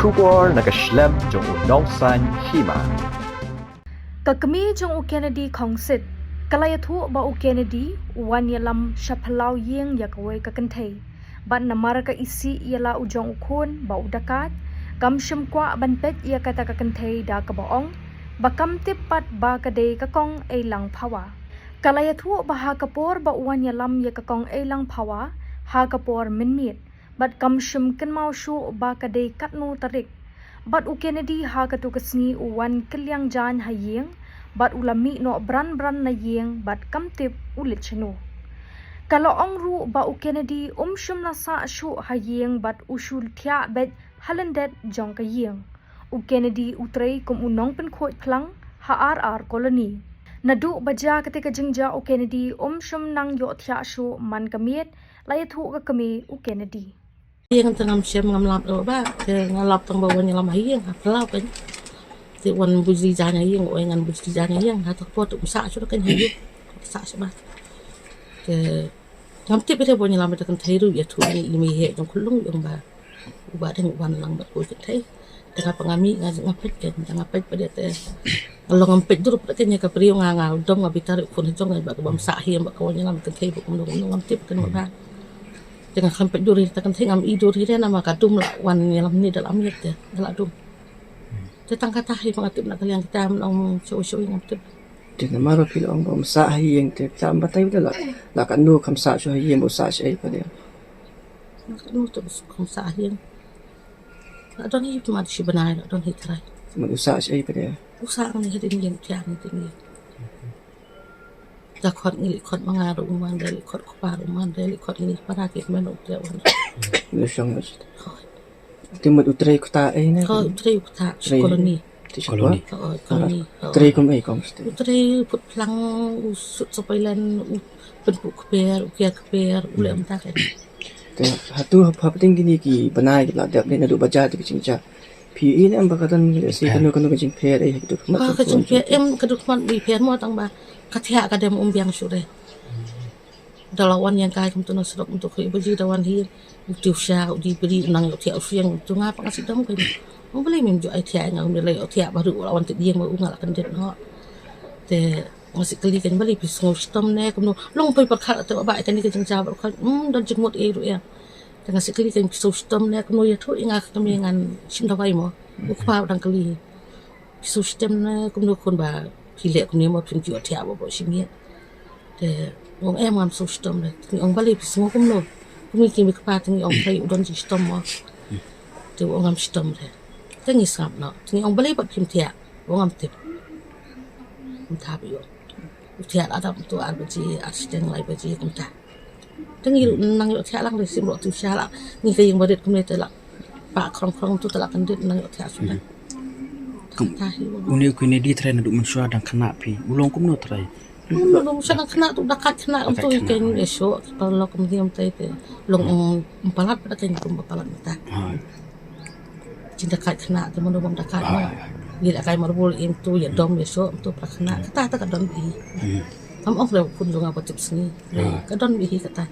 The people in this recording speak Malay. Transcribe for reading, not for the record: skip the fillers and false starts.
Shubor nakaslem jong unongsan hima. Kakami jong u Kennedy Kongsit, kalayatu ba u Kennedy, wan yalam shapalau yeng yakawai kakantay. Ban namara ka isi yala u jong ukun ba u dakat, kam kwa ban pet ya kata kakantay da kabaong, bakam tipat ba kadai kakong ay lang pawa. Kalayatu ba ha kapor ba wan yalam ya kakong ay lang pawa, ha kapor minmit, bat kam kan mau shu ba kadai katnu tarik. Bat u Kennedy ha katu kasni uwan kelyang jan hayeng, bat ulami no bran na yeng, bat kamtip ulit chenu. Kalau ong ru ba u Kennedy shum nasa shu hayeng, bat ushul tia bet halendet jong kayeng. U Kennedy utray kum unong penkhot plang HRR koloni. Nadu baja ketika jengja u Kennedy shum nang yo tia shu man kamiet layatu ka kami u Kennedy. Yang tengah siam ngamlap ba ke ngalap tang bawa nyelam hayeng apalap kan ti wan buji janya yang ngan buji janya yang hatak pot usa sudah kan hayeng sa sebab ke ngamti bete bawa nyelam tekan thairu ya tu ni imi he jong kulung yang ba deng wan lang ba ko thai tengah pengami ngapet kan ngapet pada te kalau ngampet dur pada kan ka priyo nga dom ngabitar kun jong ba bam sa hayeng ba ko nyelam tekan thai bu ngamti kan ba dengan sampai duri kita kan tinggal iduri dia nama kadum lah wan dalam ni dalam ayat dia dalam dum. Tetang kata hi mengatip nak kalian kita menang show yang ngatip. Dengan marah pilih orang bangsa yang kita batai betul lah. Nak nu kamsa show yang bangsa saya pada. Nu tu kamsa yang. Nak doni cuma di benar nak doni terai. Cuma usaha saya pada. Usaha ni hadin yang tiang tinggi. Dakot ni likot mengaruh uman dari likot kupar uman dari likot ini pada kita menuk dia wan. Lusang macam tu. Timut utrai kota ini. Oh utrai kota koloni. Koloni. Koloni. Utrai kumai kau mesti. Utrai put pelang usut supailan bentuk keper, ukia keper, ulem tak kan. Hatu apa penting gini ki benai kita ada ni nak baca tu kecing cak. PE ni ambil kata ni si kanu kecing per itu. Kecing per keduk man di per mu tang ba. Katia kadem biang sure. Dalawan yang kaya kum tuna sedok untuk ibu ji dawan hi diusya diberi nang yo tia usiang tu ngapa ngasih dam kan. Mo boleh minju ai tia ngau nilai tia baru lawan ti dia mau ngal kan det no. Te ngasih kali kan balik pisau stom ne kum no long pai perkhat tu ba kan ni kan jawab kan dan jengmut e ru ya. Te ngasih kali kan pisau stom ne kum no ya tu ingak kami ngan sindawai mo. Ukpa dang kali. Pisau stom ne kum no kon ba pilih aku ni mau tunjuk dia apa buat sini. Deh, orang ngam sistem deh. Orang balik semua kumno. Kami kini kepat ni orang kaya udon sistem mah. Deh, orang ngam sistem deh. Tengi sahab nak. Tengi orang balik buat kim dia. Orang ngam tip. Entah biyo. Dia ada tu arbaji asisten lagi baji entah. Tengi nang yo dia lang deh simrok tu sialah. Ni kaya yang badet kami telak. Pak krong tu telak kendit nang yo dia sudah. Uni Kennedy try nak mensua dan kena pi. Ulong kum no try. Ulong sana kena tu dekat kena untuk ikan esok. Kalau kemudian kita itu long empalat pada kan kum empalat kita. Cinta kat kena tu mana bang dekat ni. Dia akan merbul itu ya dom esok untuk kena. Kita tak kadon bi. Kamu orang dah pun jangan buat tips ni. Kadon bi kata.